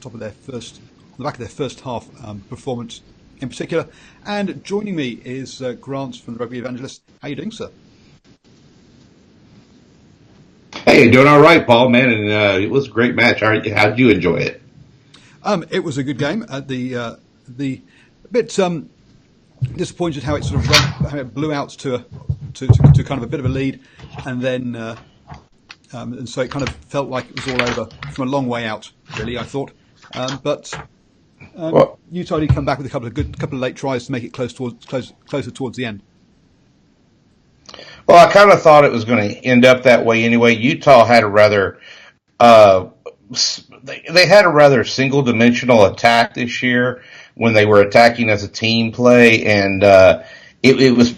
top of their first, on the back of their first half performance in particular. And joining me is Grant from the Rugby Evangelist. How are you doing, sir? Hey, doing all right, Paul, man, and it was a great match. How did you enjoy it? It was a good game. The bit disappointed how it sort of how it blew out to kind of a bit of a lead, and then and so it kind of felt like it was all over from a long way out. Really, I thought, but Utah did come back with a couple of late tries to make it closer towards the end. Well, I kind of thought it was going to end up that way anyway. Utah had a rather they had a rather single-dimensional attack this year when they were attacking as a team play, and it was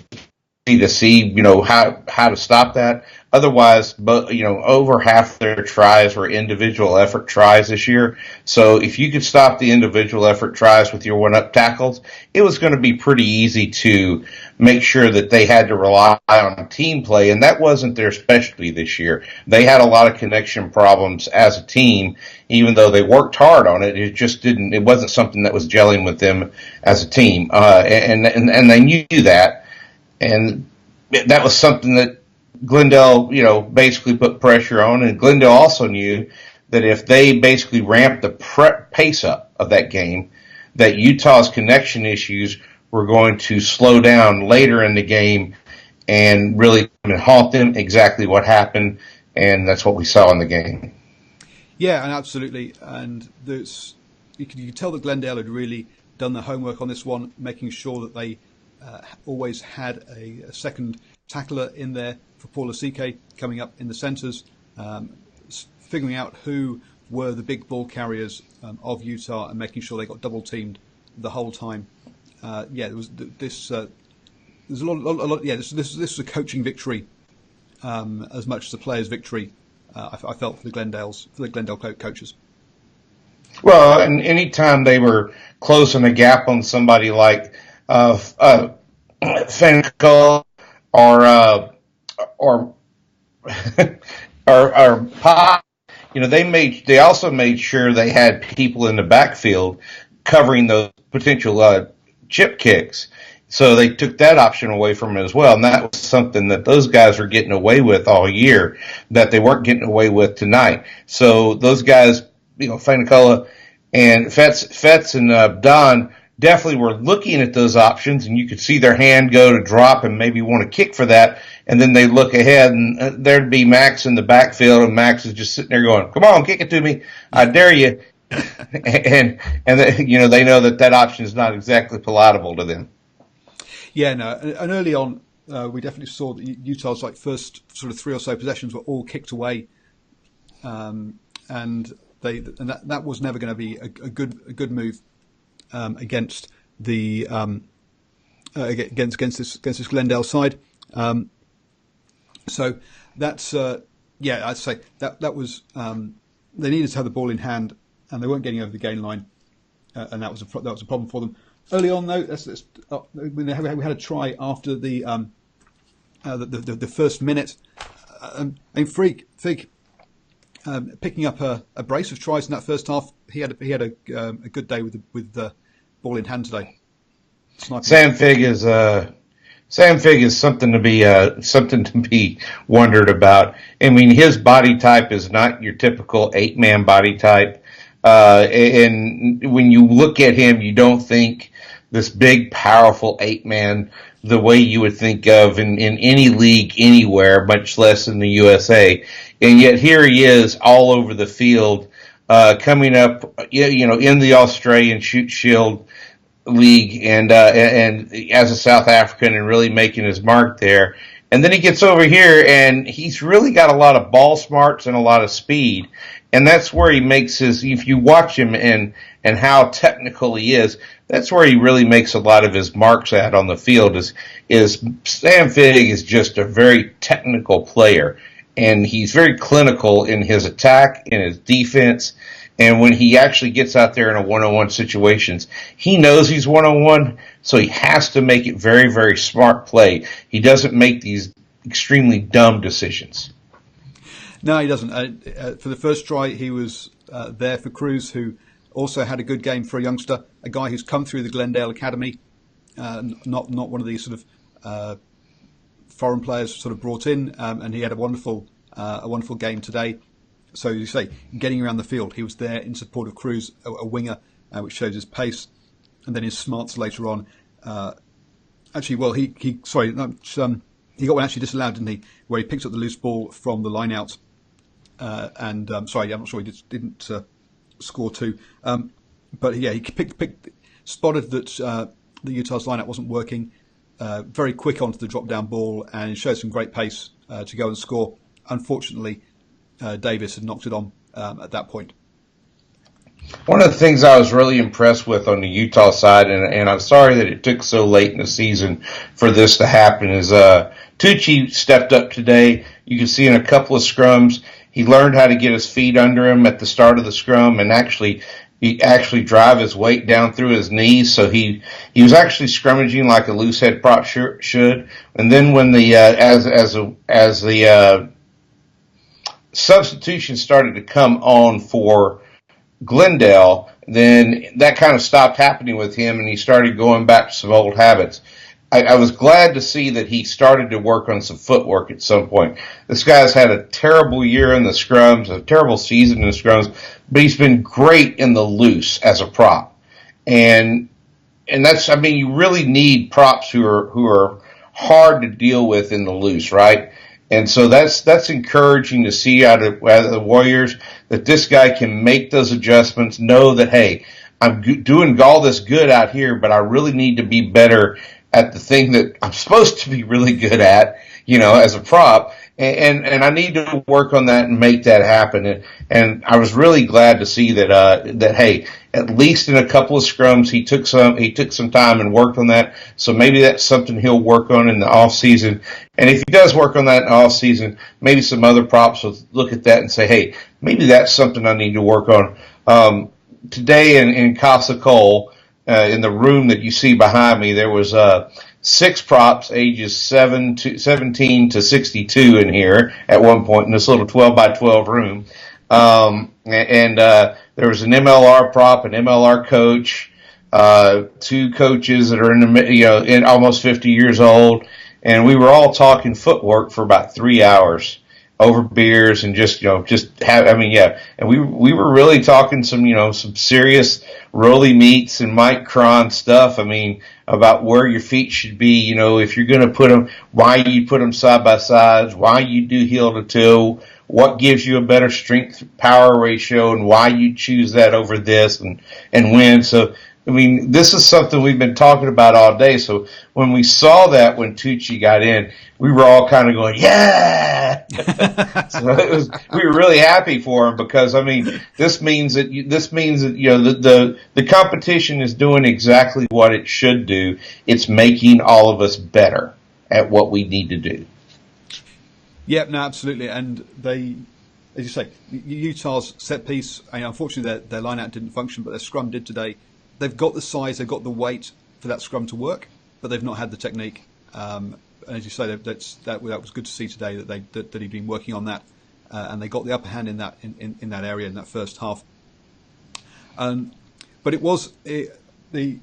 easy to see, how to stop that. Otherwise, over half their tries were individual effort tries this year. So if you could stop the individual effort tries with your one-up tackles, it was going to be pretty easy to make sure that they had to rely on team play, and that wasn't their specialty this year. They had a lot of connection problems as a team, even though they worked hard on it. It wasn't something that was gelling with them as a team, and they knew that, and that was something that Glendale, basically put pressure on, and Glendale also knew that if they basically ramped the pace up of that game, that Utah's connection issues were going to slow down later in the game and really haunt them. Exactly what happened, and that's what we saw in the game. Yeah, and absolutely, and you could tell that Glendale had really done the homework on this one, making sure that they always had a second tackler in there for Paul Asike coming up in the centres, figuring out who were the big ball carriers of Utah and making sure they got double teamed the whole time. There was this. There's a lot. Yeah, this was a coaching victory as much as a player's victory. I felt for the Glendale coaches. Well, and anytime they were closing a gap on somebody like Fenco or Pop, they also made sure they had people in the backfield covering those potential chip kicks. So they took that option away from it as well, and that was something that those guys were getting away with all year that they weren't getting away with tonight. So those guys, Fanicola and Fetz and Don definitely were looking at those options, and you could see their hand go to drop and maybe want to kick for that, and then they look ahead, and there'd be Max in the backfield, and Max is just sitting there going, "Come on, kick it to me, I dare you," and they know that option is not exactly palatable to them. Yeah, no, and early on, we definitely saw that Utah's first sort of 3 or so possessions were all kicked away, and that was never going to be a good move against the against this Glendale side. So that's I'd say that was they needed to have the ball in hand, and they weren't getting over the gain line, and that was a problem for them. Early on, though, we had a try after the first minute. Fig picking up a brace of tries in that first half. He had a good day with the ball in hand today. Sam Fig is something to be wondered about. I mean, his body type is not your typical 8-man body type, and when you look at him, you don't think this big, powerful 8-man the way you would think of in any league anywhere, much less in the USA. And yet here he is all over the field, coming up, in the Australian Shoot Shield League and as a South African and really making his mark there. And then he gets over here and he's really got a lot of ball smarts and a lot of speed. And that's where he makes if you watch him and how technical he is, that's where he really makes a lot of his marks at on the field is Sam Fig is just a very technical player. And he's very clinical in his attack, in his defense. And when he actually gets out there in a one-on-one situations, he knows he's one-on-one, so he has to make it very, very smart play. He doesn't make these extremely dumb decisions. No, he doesn't. For the first try, he was there for Cruz, who also had a good game for a youngster, a guy who's come through the Glendale Academy, not one of these sort of foreign players sort of brought in, and he had a wonderful game today. So as you say, getting around the field, he was there in support of Cruz, a winger, which shows his pace, and then his smarts later on. He got one actually disallowed, didn't he? Where he picked up the loose ball from the line out, I'm not sure he didn't score two, but yeah, he spotted that the Utah's line out wasn't working. Very quick onto the drop down ball, and it showed some great pace to go and score. Unfortunately, Davis had knocked it on at that point. One of the things I was really impressed with on the Utah side, and I'm sorry that it took so late in the season for this to happen, is Tucci stepped up today. You can see in a couple of scrums, he learned how to get his feet under him at the start of the scrum and actually drive his weight down through his knees. So he was actually scrummaging like a loose head prop should. And then when the as the substitution started to come on for Glendale, then that kind of stopped happening with him, and he started going back to some old habits. I was glad to see that he started to work on some footwork at some point. This guy's had a terrible year in the scrums, a terrible season in the scrums, but he's been great in the loose as a prop. And that's, you really need props who are hard to deal with in the loose, right? And so that's encouraging to see out of the Warriors, that this guy can make those adjustments, know that, hey, I'm doing all this good out here, but I really need to be better at the thing that I'm supposed to be really good at, as a prop. And I need to work on that and make that happen. And I was really glad to see that hey, at least in a couple of scrums, he took some time and worked on that. So maybe that's something he'll work on in the off season. And if he does work on that in the off season, maybe some other props will look at that and say, hey, maybe that's something I need to work on. Today in Casa Cole, in the room that you see behind me, there was 6 props ages 17 to 62 in here at one point in this little 12 by 12 room. There was an MLR prop, an MLR coach, 2 coaches that are in almost 50 years old, and we were all talking footwork for about 3 hours over beers and and we were really talking some serious Rolly Meats and Mike Cron stuff. About where your feet should be, if you're going to put them, why you put them side by side, why you do heel to toe, what gives you a better strength power ratio, and why you choose that over this and when. So, this is something we've been talking about all day. So when we saw that when Tucci got in, we were all kind of going, yeah! So we were really happy for him because, this means that the competition is doing exactly what it should do. It's making all of us better at what we need to do. Yep, no, absolutely. And they, as you say, Utah's set piece, unfortunately their line-out didn't function, but their scrum did today. They've got the size, they've got the weight for that scrum to work, but they've not had the technique. And as you say, that was good to see today that he'd been working on that, and they got the upper hand in that area in that first half. But it was one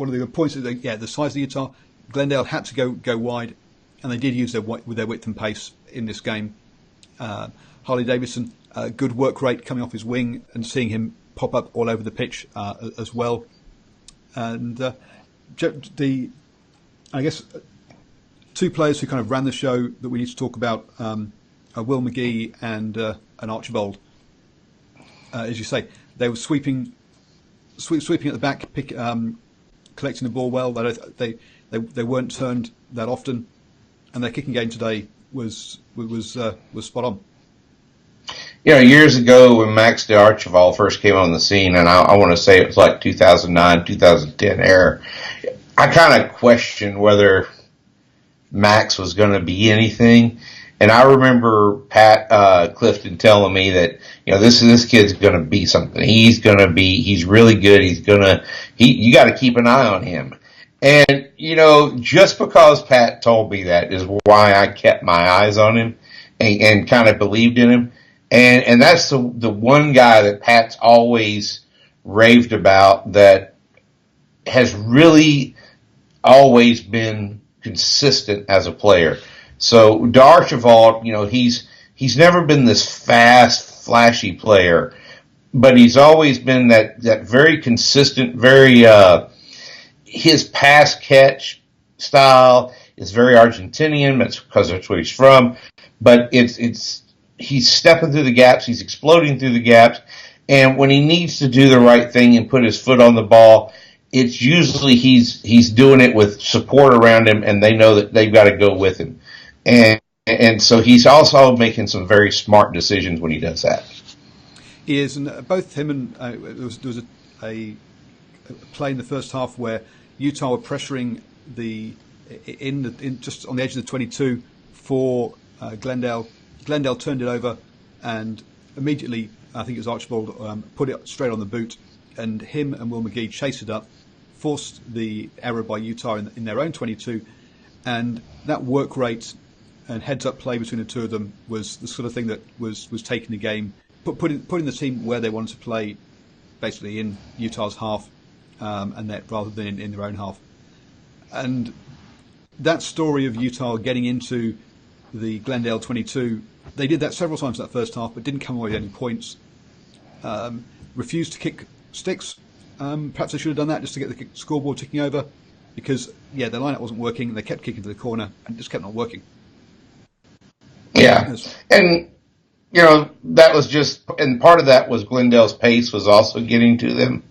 of the points that the size of Utah, Glendale had to go wide, and they did use their width and pace in this game. Harley Davidson, good work rate coming off his wing and seeing him pop up all over the pitch as well. And I guess 2 players who kind of ran the show that we need to talk about are Will McGee and Archibald. As you say, they were sweeping at the back, collecting the ball well. They weren't turned that often, and their kicking game today was spot on. Years ago when Max DeArchibald first came on the scene, and I want to say it was like 2009, 2010 era, I kind of questioned whether Max was going to be anything. And I remember Pat Clifton telling me that, this kid's going to be something. He's really good. You got to keep an eye on him. And, just because Pat told me that is why I kept my eyes on him and kind of believed in him. And that's the one guy that Pat's always raved about that has really always been consistent as a player. So D'Archibald, he's never been this fast, flashy player, but he's always been that very consistent, very his pass catch style is very Argentinian. That's because that's where he's from. But he's stepping through the gaps, he's exploding through the gaps, and when he needs to do the right thing and put his foot on the ball, it's usually he's doing it with support around him, and they know that they've got to go with him. And so he's also making some very smart decisions when he does that. He is, and both him and there was a play in the first half where Utah were pressuring in just on the edge of the 22 for Glendale. Glendale turned it over, and immediately I think it was Archibald put it straight on the boot, and him and Will McGee chased it up, forced the error by Utah in their own 22, and that work rate and heads-up play between the two of them was the sort of thing that was taking the game, putting the team where they wanted to play, basically in Utah's half, and that rather than in their own half. And that story of Utah getting into the Glendale 22, they did that several times in that first half, but didn't come away with any points. Refused to kick sticks. Perhaps they should have done that just to get the scoreboard ticking over, because their lineup wasn't working, and they kept kicking to the corner and it just kept not working. Yeah, and that was just, and part of that was Glendale's pace was also getting to them.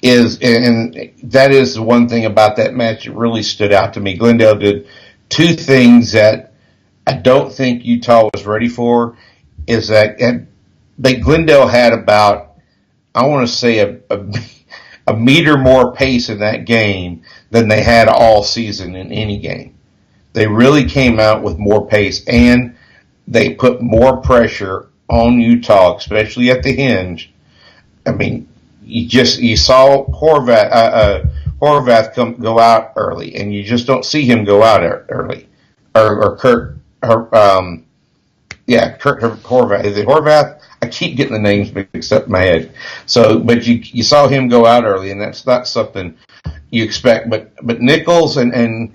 And that is the one thing about that match that really stood out to me. Glendale did two things that I don't think Utah was ready for. Is that Glendale had about, I want to say a meter more pace in that game than they had all season in any game. They really came out with more pace, and they put more pressure on Utah, especially at the hinge. I mean, you saw Horvath go out early, and you just don't see him go out early. Or Kurt Horvath. Is it Horvath? I keep getting the names mixed up in my head. So, but you saw him go out early, and that's not something you expect. But Nichols and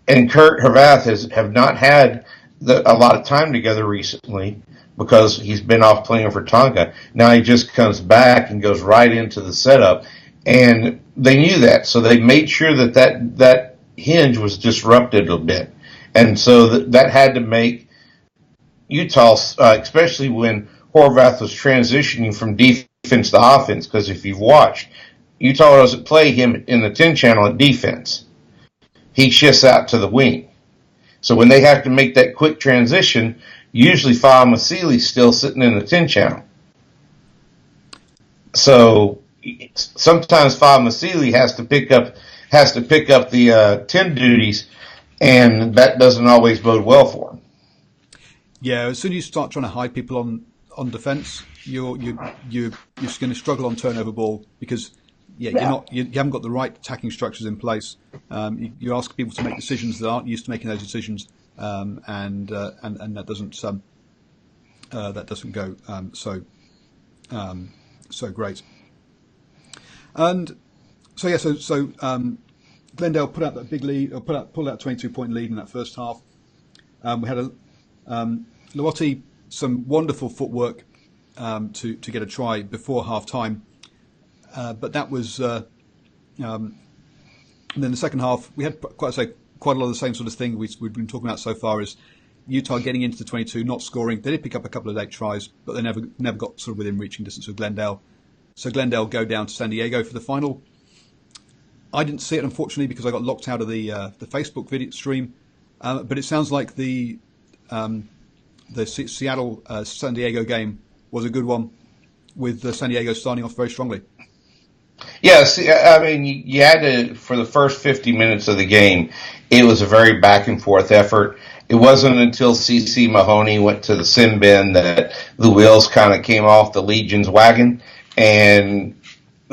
Kurt Horvath have not had a lot of time together recently, because he's been off playing for Tonga. Now he just comes back and goes right into the setup. And they knew that, so they made sure that hinge was disrupted a bit. And so that had to make Utah, especially when Horvath was transitioning from defense to offense, because if you've watched, Utah doesn't play him in the 10 channel at defense. He shifts out to the wing. So when they have to make that quick transition, usually Fa'amausili's still sitting in the 10 channel. So sometimes Fa'amausili has to pick up the 10 duties, and that doesn't always bode well for him. Yeah, as soon as you start trying to hide people on defense, you're just going to struggle on turnover ball, because you haven't got the right attacking structures in place. You ask people to make decisions that aren't used to making those decisions, and that doesn't go so great. And so Glendale put out that big lead, or pulled out 22-point lead in that first half. We had Luoti, some wonderful footwork to get a try before half time, but that was. And then the second half, we had quite a lot of the same sort of thing we've been talking about so far, is Utah getting into the 22, not scoring. They did pick up a couple of late tries, but they never got sort of within reaching distance of Glendale. So Glendale go down to San Diego for the final. I didn't see it, unfortunately, because I got locked out of the Facebook video stream. But it sounds like the Seattle San Diego game was a good one, with San Diego starting off very strongly. Yes, I mean, you had to, for the first 50 minutes of the game, it was a very back and forth effort. It wasn't until C.C. Mahoney went to the sin bin that the wheels kind of came off the Legion's wagon, and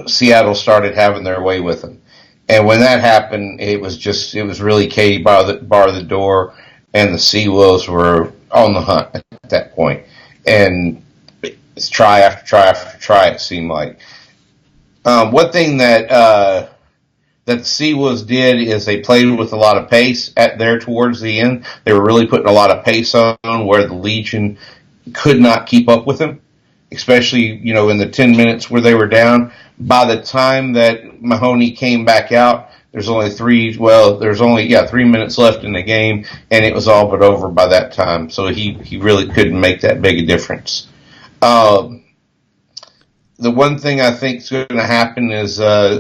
Seattle started having their way with them. And when that happened, it was really Katie bar the door, and the Sea Wolves were on the hunt at that point. And it's try after try after try, it seemed like. One thing that the Seawolves did is they played with a lot of pace at there towards the end. They were really putting a lot of pace on where the Legion could not keep up with them, especially, in the 10 minutes where they were down. By the time that Mahoney came back out, there's only 3 minutes left in the game, and it was all but over by that time. So he really couldn't make that big a difference. The one thing I think is going to happen is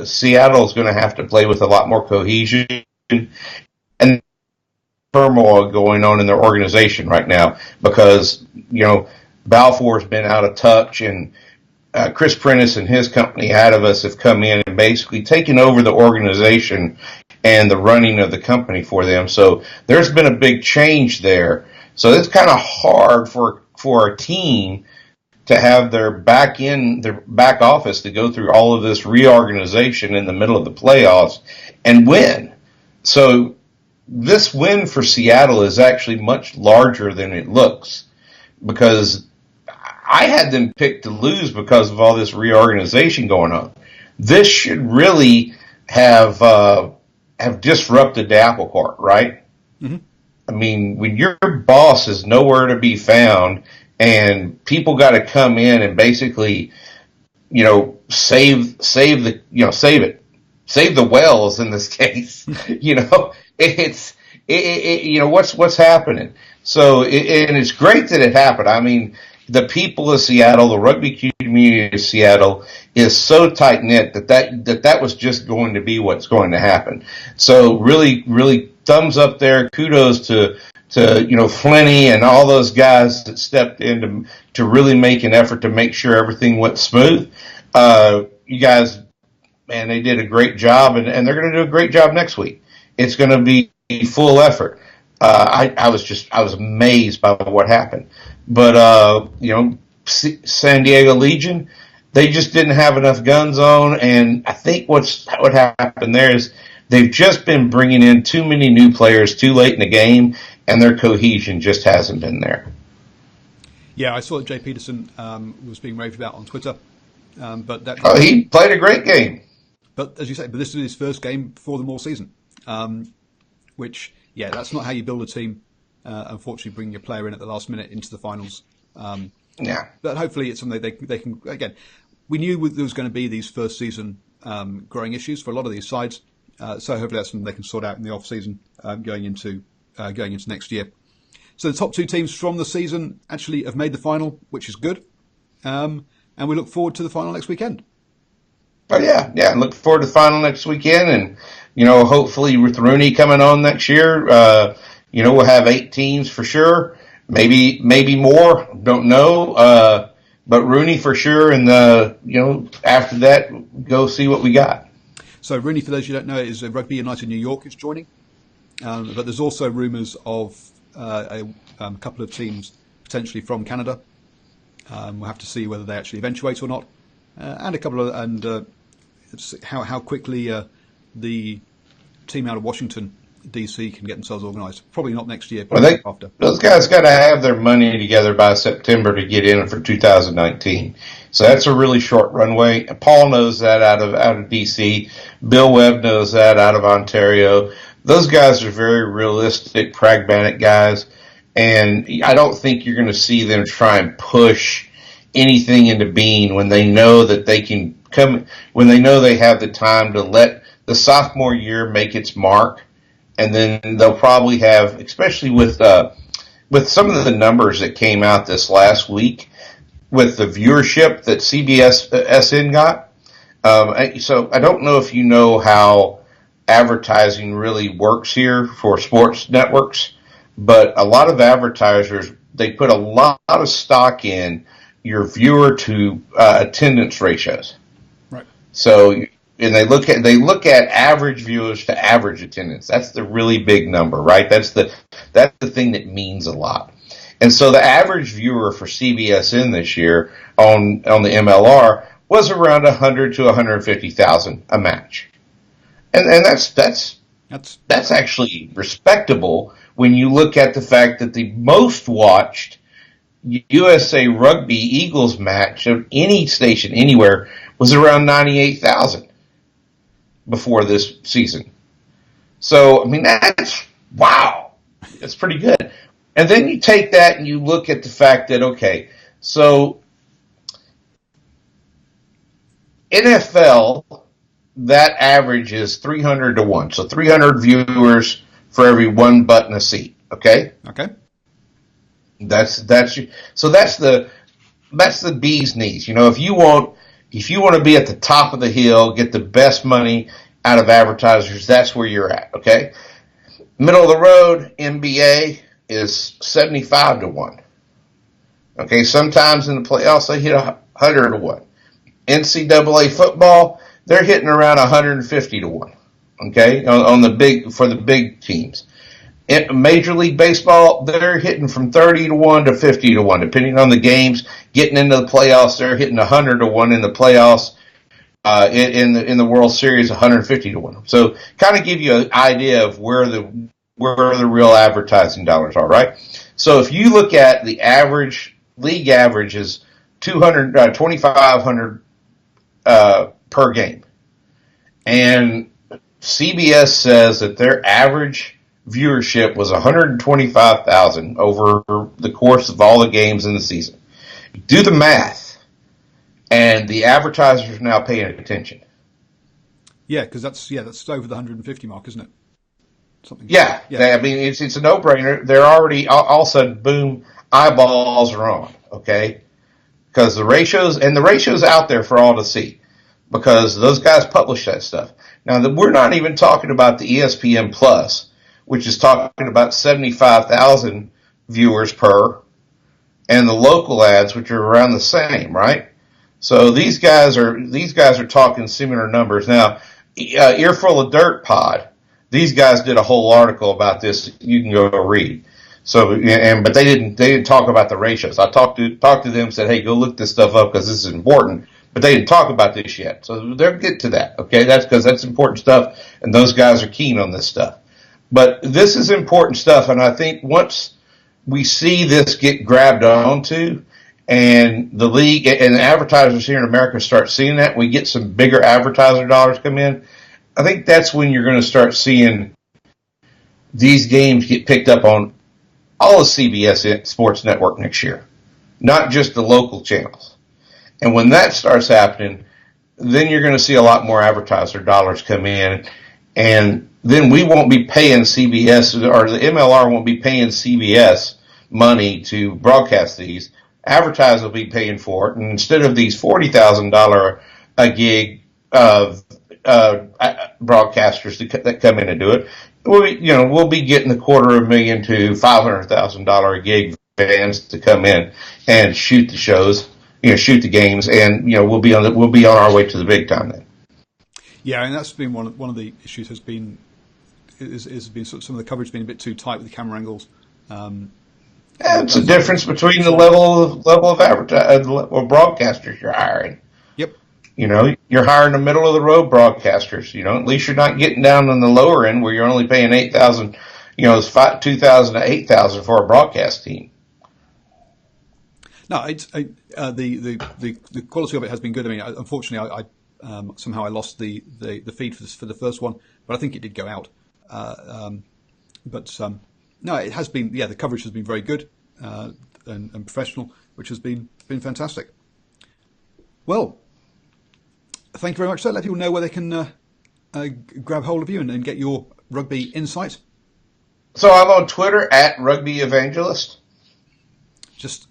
Seattle is going to have to play with a lot more cohesion and turmoil going on in their organization right now because, Balfour's been out of touch, and Chris Prentice and his company out of us have come in and basically taken over the organization and the running of the company for them. So there's been a big change there. So it's kind of hard for a team to have their back office to go through all of this reorganization in the middle of the playoffs and win. So this win for Seattle is actually much larger than it looks because I had them picked to lose because of all this reorganization going on. This should really have disrupted the apple cart, right? Mm-hmm. I mean, when your boss is nowhere to be found and people got to come in and basically, save the whales in this case. What's happening. So, and it's great that it happened. I mean, the people of Seattle, the rugby community of Seattle is so tight knit that was just going to be what's going to happen. So really, really thumbs up there. Kudos to Flinny and all those guys that stepped in to really make an effort to make sure everything went smooth. You guys, man, they did a great job, and they're going to do a great job next week. It's going to be full effort. I was amazed by what happened. But, San Diego Legion, they just didn't have enough guns on, and I think what happened there is they've just been bringing in too many new players too late in the game, and their cohesion just hasn't been there. Yeah, I saw that Jay Peterson was being raved about on Twitter. He played a great game. But as you say, this is his first game for them all season, which, that's not how you build a team. Unfortunately, bringing your player in at the last minute into the finals. But hopefully it's something they can, again, we knew there was going to be these first season growing issues for a lot of these sides. So hopefully that's something they can sort out in the off season going into next year. So the top 2 teams from the season actually have made the final, which is good. And we look forward to the final next weekend. Oh yeah. Look forward to the final next weekend, and hopefully with Rooney coming on next year, we'll have 8 teams for sure. Maybe more. Don't know. But Rooney for sure, and after that, go see what we got. So Rooney, for those you don't know, is Rugby United New York is joining, but there's also rumours of a couple of teams potentially from Canada. We'll have to see whether they actually eventuate or not, and a couple of how quickly the team out of Washington DC can get themselves organised. Probably not next year, but after. Those guys got to have their money together by September to get in for 2019. So that's a really short runway. Paul knows that out of DC. Bill Webb knows that out of Ontario. Those guys are very realistic, pragmatic guys, and I don't think you're going to see them try and push anything into being when they know that they can come, when they know they have the time to let the sophomore year make its mark. And then they'll probably have, especially with some of the numbers that came out this last week, with the viewership that CBS SN got. So I don't know if you know how advertising really works here for sports networks, but a lot of advertisers, they put a lot of stock in your viewer to attendance ratios. Right. So. And they look at average viewers to average attendance. That's the really big number, right? That's the thing that means a lot. And so the average viewer for CBSN this year on the MLR was around 100 to 150,000 a match, and that's actually respectable when you look at the fact that the most watched USA Rugby Eagles match of any station anywhere was around 98,000 before this season. So, I mean, that's, wow, that's pretty good. And then you take that and you look at the fact that, okay, so NFL, that average is 300 to 1. So 300 viewers for every one butt in a seat. Okay? Okay. That's the bee's knees. You know, if you want to be at the top of the hill, get the best money out of advertisers, that's where you're at. Okay? Middle of the road, NBA is 75 to 1. Okay, sometimes in the playoffs they hit 100 to 1. NCAA football, they're hitting around 150 to 1. Okay, on the big teams. Major League Baseball, they're hitting from 30 to 1 to 50 to 1, depending on the games. Getting into the playoffs, they're hitting 100 to 1 in the playoffs. In the World Series, 150 to 1. So, kind of give you an idea of where the real advertising dollars are, right? So, if you look at the average league average is 2,500 per game, and CBS says that their average viewership was 125,000 over the course of all the games in the season. Do the math, and the advertisers are now paying attention. Yeah, because that's over the 150 mark, isn't it? Something. Yeah. I mean, it's a no-brainer. They're already all of a sudden, boom, eyeballs are on. Okay, because the ratios out there for all to see, because those guys publish that stuff. Now, we're not even talking about the ESPN Plus, which is talking about 75,000 viewers per, and the local ads, which are around the same, right? So these guys are talking similar numbers. Now, Earful of Dirt Pod, these guys did a whole article about this. You can go read. So, but they didn't talk about the ratios. I talked to them and said, hey, go look this stuff up because this is important. But they didn't talk about this yet. So they'll get to that. Okay. That's because that's important stuff. And those guys are keen on this stuff. But this is important stuff. And I think once we see this get grabbed onto, and the league and the advertisers here in America start seeing that, we get some bigger advertiser dollars come in, I think that's when you're going to start seeing these games get picked up on all of CBS Sports Network next year, not just the local channels. And when that starts happening, then you're going to see a lot more advertiser dollars come in, and then we won't be paying CBS, or the MLR won't be paying CBS money to broadcast these. Advertisers will be paying for it, and instead of these $40,000 a gig of broadcasters that come in and do it, we'll be getting $250,000 to $500,000 a gig fans to come in and shoot the shows, shoot the games, and we'll be on our way to the big time then. Yeah, and that's been one of the issues. Has been some of the coverage being a bit too tight with the camera angles. It's a difference between the level of broadcasters you're hiring. Yep. You're hiring the middle of the road broadcasters. At least you're not getting down on the lower end where you're only paying $8,000. It's $2,000 to $8,000 for a broadcast team. No, it's the quality of it has been good. I mean, unfortunately, I somehow I lost the feed for the first one, but I think it did go out. No, it has been. Yeah, the coverage has been very good and professional, which has been fantastic. Well, thank you very much, sir. Let people know where they can grab hold of you and get your rugby insight. So I'm on Twitter at Rugby Evangelist. Just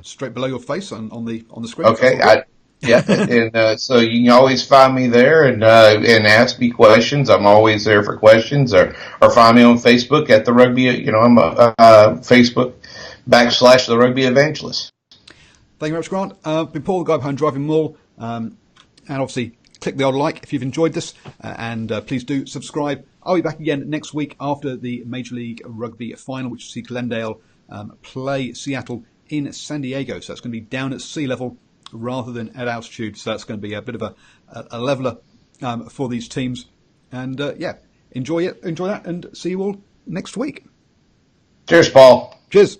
straight below your face on the screen. Okay. And so you can always find me there and ask me questions. I'm always there for questions, or find me on Facebook at the Rugby. I'm Facebook / the Rugby Evangelist. Thank you very much, Grant. Been Paul, the guy behind Driving Maul, and obviously click the old like if you've enjoyed this, and please do subscribe. I'll be back again next week after the Major League Rugby final, which will see Glendale play Seattle in San Diego. So it's going to be down at sea level rather than at altitude. So that's going to be a bit of a leveler for these teams. And enjoy that, and see you all next week. Cheers, Paul. Cheers.